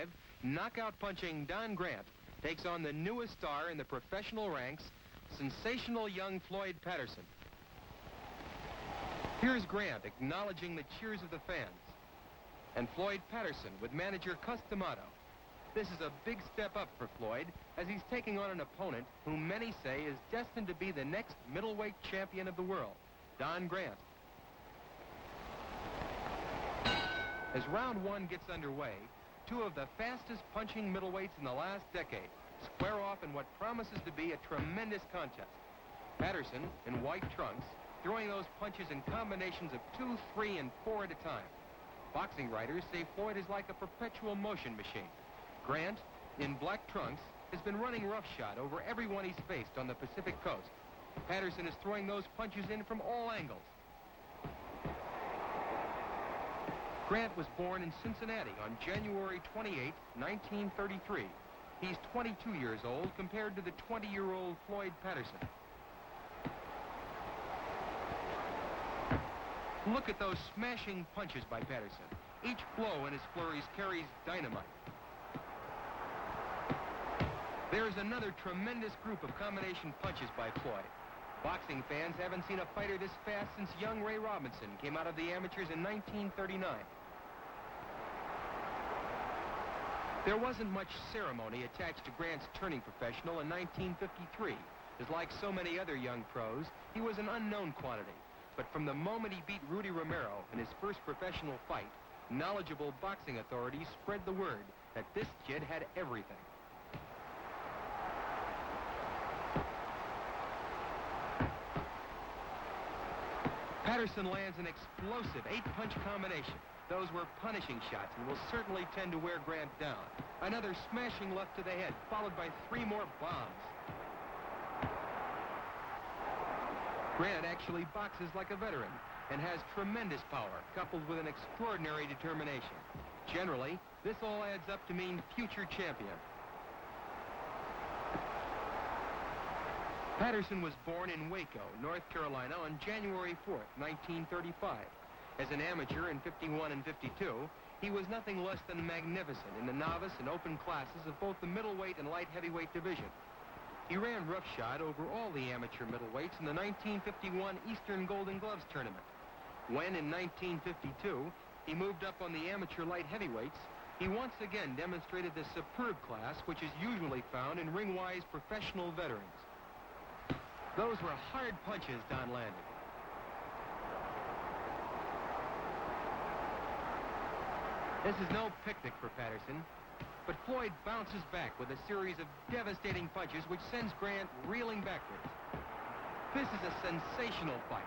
1955, knockout punching Don Grant takes on the newest star in the professional ranks, sensational young Floyd Patterson. Here's Grant acknowledging the cheers of the fans, and Floyd Patterson with manager Customato. This is a big step up for Floyd as he's taking on an opponent whom many say is destined to be the next middleweight champion of the world, Don Grant. As round one gets underway, two of the fastest punching middleweights in the last decade square off in what promises to be a tremendous contest. Patterson, in white trunks, throwing those punches in combinations of 2, 3, and 4 at a time. Boxing writers say Floyd is like a perpetual motion machine. Grant, in black trunks, has been running roughshod over everyone he's faced on the Pacific coast. Patterson is throwing those punches in from all angles. Grant was born in Cincinnati on January 28, 1933. He's 22 years old compared to the 20-year-old Floyd Patterson. Look at those smashing punches by Patterson. Each blow in his flurries carries dynamite. There's another tremendous group of combination punches by Floyd. Boxing fans haven't seen a fighter this fast since young Ray Robinson came out of the amateurs in 1939. There wasn't much ceremony attached to Grant's turning professional in 1953, as like so many other young pros, he was an unknown quantity. But from the moment he beat Rudy Romero in his first professional fight, knowledgeable boxing authorities spread the word that this kid had everything. Patterson lands an explosive 8-punch combination. Those were punishing shots and will certainly tend to wear Grant down. Another smashing left to the head, followed by 3 more bombs. Grant actually boxes like a veteran and has tremendous power, coupled with an extraordinary determination. Generally, this all adds up to mean future champion. Patterson was born in Waco, North Carolina on January 4th, 1935. As an amateur in 51 and 52, he was nothing less than magnificent in the novice and open classes of both the middleweight and light heavyweight division. He ran roughshod over all the amateur middleweights in the 1951 Eastern Golden Gloves tournament. When, in 1952, he moved up on the amateur light heavyweights, he once again demonstrated the superb class which is usually found in ring-wise professional veterans. Those were hard punches Don landed. This is no picnic for Patterson, but Floyd bounces back with a series of devastating punches which sends Grant reeling backwards. This is a sensational fight.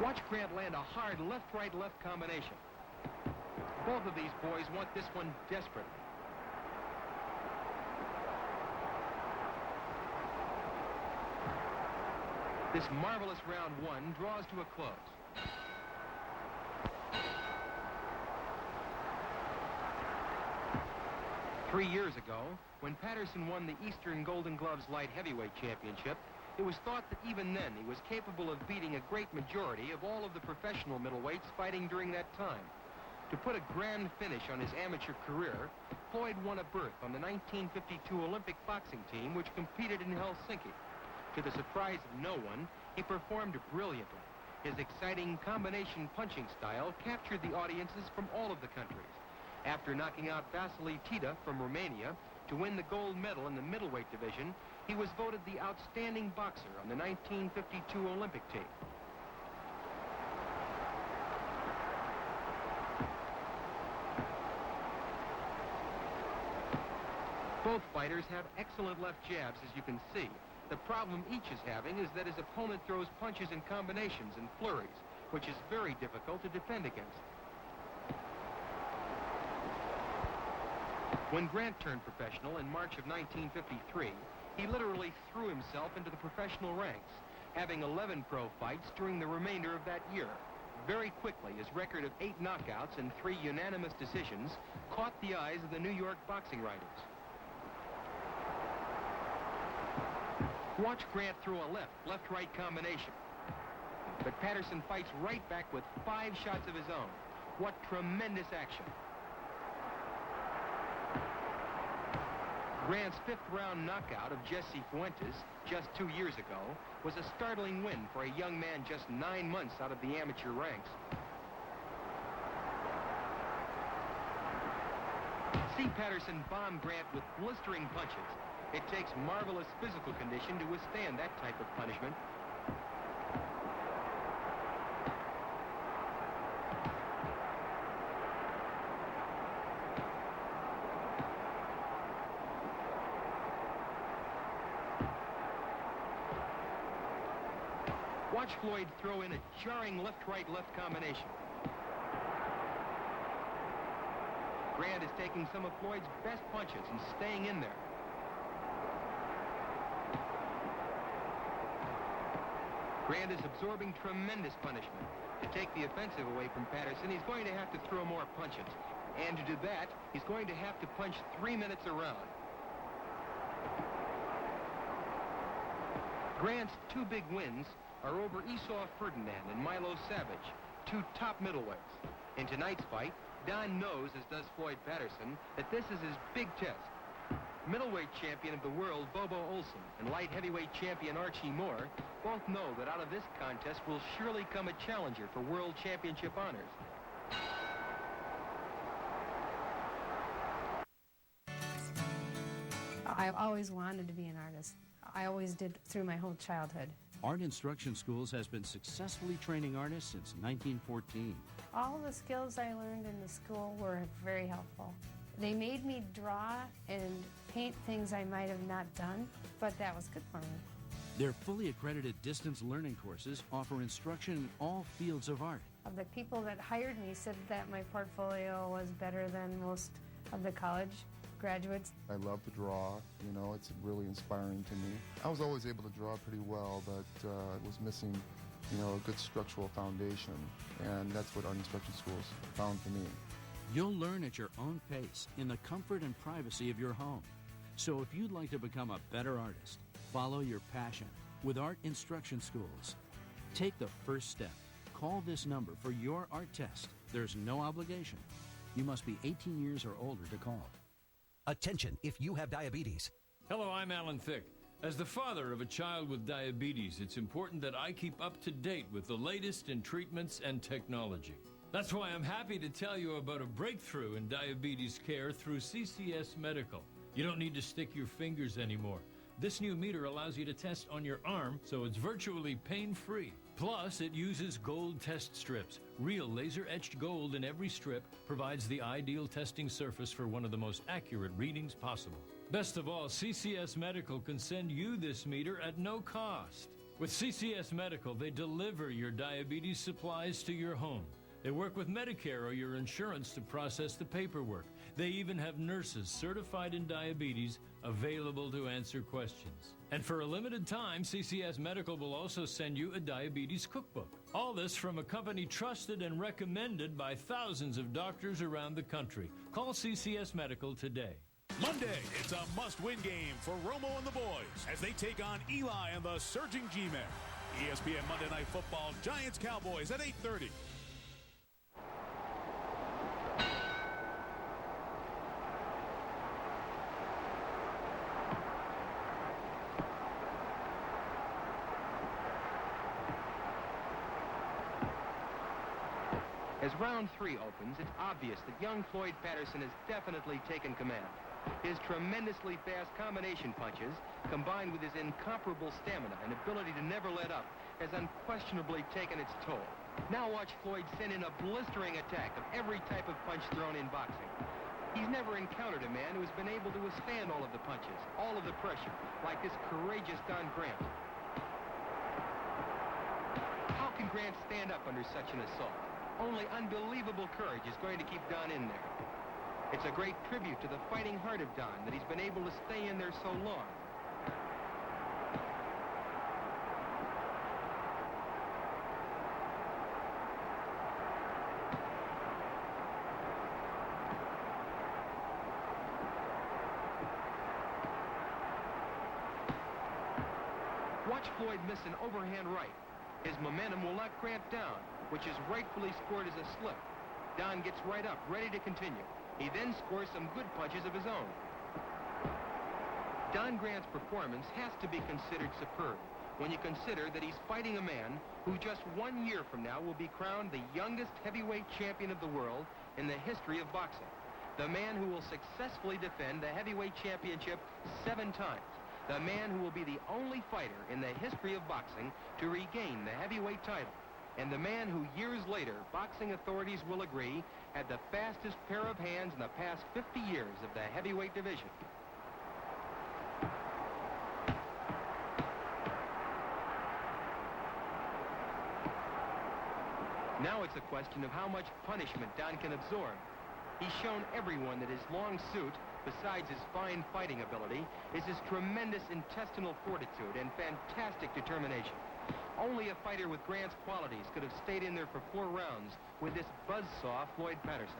Watch Grant land a hard left-right-left combination. Both of these boys want this one desperately. This marvelous round one draws to a close. Three years ago, when Patterson won the Eastern Golden Gloves Light Heavyweight Championship, it was thought that even then he was capable of beating a great majority of all of the professional middleweights fighting during that time. To put a grand finish on his amateur career, Floyd won a berth on the 1952 Olympic boxing team which competed in Helsinki. To the surprise of no one, he performed brilliantly. His exciting combination punching style captured the audiences from all of the countries. After knocking out Vasily Tita from Romania to win the gold medal in the middleweight division, he was voted the outstanding boxer on the 1952 Olympic team. Both fighters have excellent left jabs, as you can see. The problem each is having is that his opponent throws punches in combinations and flurries, which is very difficult to defend against. When Grant turned professional in March of 1953, he literally threw himself into the professional ranks, having 11 pro fights during the remainder of that year. Very quickly, his record of 8 knockouts and 3 unanimous decisions caught the eyes of the New York boxing writers. Watch Grant throw a left-right combination. But Patterson fights right back with 5 shots of his own. What tremendous action. Grant's fifth-round knockout of Jesse Fuentes just 2 years ago was a startling win for a young man just 9 months out of the amateur ranks. See Patterson bomb Grant with blistering punches. It takes marvelous physical condition to withstand that type of punishment. Watch Floyd throw in a jarring left-right-left combination. Grant is taking some of Floyd's best punches and staying in there. Grant is absorbing tremendous punishment. To take the offensive away from Patterson, he's going to have to throw more punches. And to do that, he's going to have to punch 3 minutes a round. Grant's two big wins are over Esau Ferdinand and Milo Savage, two top middleweights. In tonight's fight, Don knows, as does Floyd Patterson, that this is his big test. Middleweight champion of the world, Bobo Olson, and light heavyweight champion Archie Moore both know that out of this contest will surely come a challenger for world championship honors. I've always wanted to be an artist. I always did through my whole childhood. Art Instruction Schools has been successfully training artists since 1914. All the skills I learned in the school were very helpful. They made me draw and paint things I might have not done, but that was good for me. Their fully accredited distance learning courses offer instruction in all fields of art. Of the people that hired me said that my portfolio was better than most of the college graduates. I love to draw, you know, it's really inspiring to me. I was always able to draw pretty well, but I was missing, you know, a good structural foundation, and that's what Art Instruction Schools found for me. You'll learn at your own pace in the comfort and privacy of your home. So if you'd like to become a better artist, follow your passion with Art Instruction Schools. Take the first step. Call this number for your art test. There's no obligation. You must be 18 years or older to call. Attention if you have diabetes. Hello, I'm Alan Thicke. As the father of a child with diabetes, it's important that I keep up to date with the latest in treatments and technology. That's why I'm happy to tell you about a breakthrough in diabetes care through CCS Medical. You don't need to stick your fingers anymore. This new meter allows you to test on your arm, so it's virtually pain-free. Plus, it uses gold test strips. Real laser-etched gold in every strip provides the ideal testing surface for one of the most accurate readings possible. Best of all, CCS Medical can send you this meter at no cost. With CCS Medical, they deliver your diabetes supplies to your home. They work with Medicare or your insurance to process the paperwork. They even have nurses certified in diabetes available to answer questions. And for a limited time, CCS Medical will also send you a diabetes cookbook. All this from a company trusted and recommended by thousands of doctors around the country. Call CCS Medical today. Monday, it's a must-win game for Romo and the boys as they take on Eli and the Surging G-Men. ESPN Monday Night Football, Giants-Cowboys at 8:30. As round 3 opens, it's obvious that young Floyd Patterson has definitely taken command. His tremendously fast combination punches, combined with his incomparable stamina and ability to never let up, has unquestionably taken its toll. Now watch Floyd send in a blistering attack of every type of punch thrown in boxing. He's never encountered a man who has been able to withstand all of the punches, all of the pressure, like this courageous Don Grant. How can Grant stand up under such an assault? Only unbelievable courage is going to keep Don in there. It's a great tribute to the fighting heart of Don that he's been able to stay in there so long. Watch Floyd miss an overhand right. His momentum will knock Grant down, which is rightfully scored as a slip. Don gets right up, ready to continue. He then scores some good punches of his own. Don Grant's performance has to be considered superb when you consider that he's fighting a man who just 1 year from now will be crowned the youngest heavyweight champion of the world in the history of boxing. The man who will successfully defend the heavyweight championship 7 times. The man who will be the only fighter in the history of boxing to regain the heavyweight title. And the man who years later, boxing authorities will agree, had the fastest pair of hands in the past 50 years of the heavyweight division. Now it's a question of how much punishment Don can absorb. He's shown everyone that his long suit, besides his fine fighting ability, is his tremendous intestinal fortitude and fantastic determination. Only a fighter with Grant's qualities could have stayed in there for 4 rounds with this buzzsaw Floyd Patterson.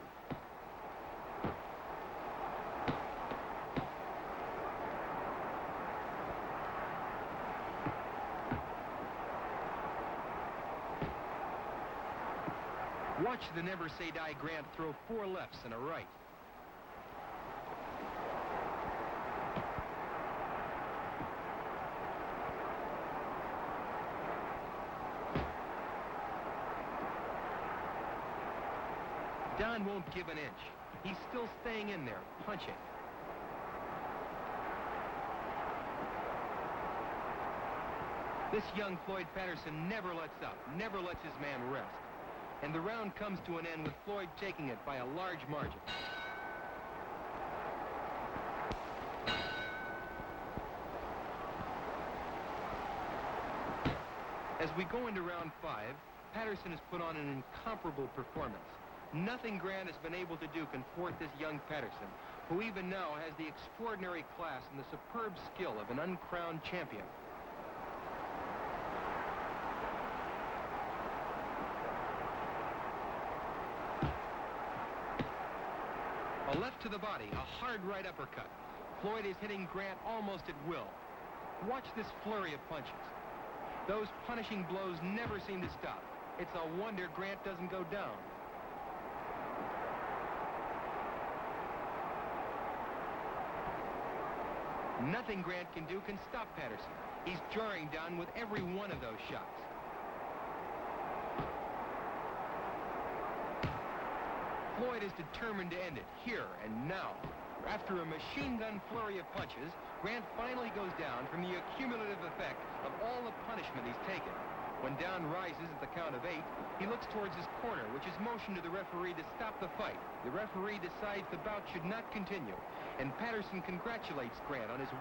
Watch the Never Say Die Grant throw 4 lefts and a right. Don won't give an inch. He's still staying in there, punching. This young Floyd Patterson never lets up, never lets his man rest. And the round comes to an end with Floyd taking it by a large margin. As we go into round 5, Patterson has put on an incomparable performance. Nothing Grant has been able to do can thwart this young Patterson, who even now has the extraordinary class and the superb skill of an uncrowned champion. A left to the body, a hard right uppercut. Floyd is hitting Grant almost at will. Watch this flurry of punches. Those punishing blows never seem to stop. It's a wonder Grant doesn't go down. Nothing Grant can do can stop Patterson. He's jarring down with every one of those shots. Floyd is determined to end it here and now. After a machine gun flurry of punches, Grant finally goes down from the accumulative effect of all the punishment he's taken. When Don rises at the count of 8, he looks towards his corner, which is motioned to the referee to stop the fight. The referee decides the bout should not continue, and Patterson congratulates Grant on his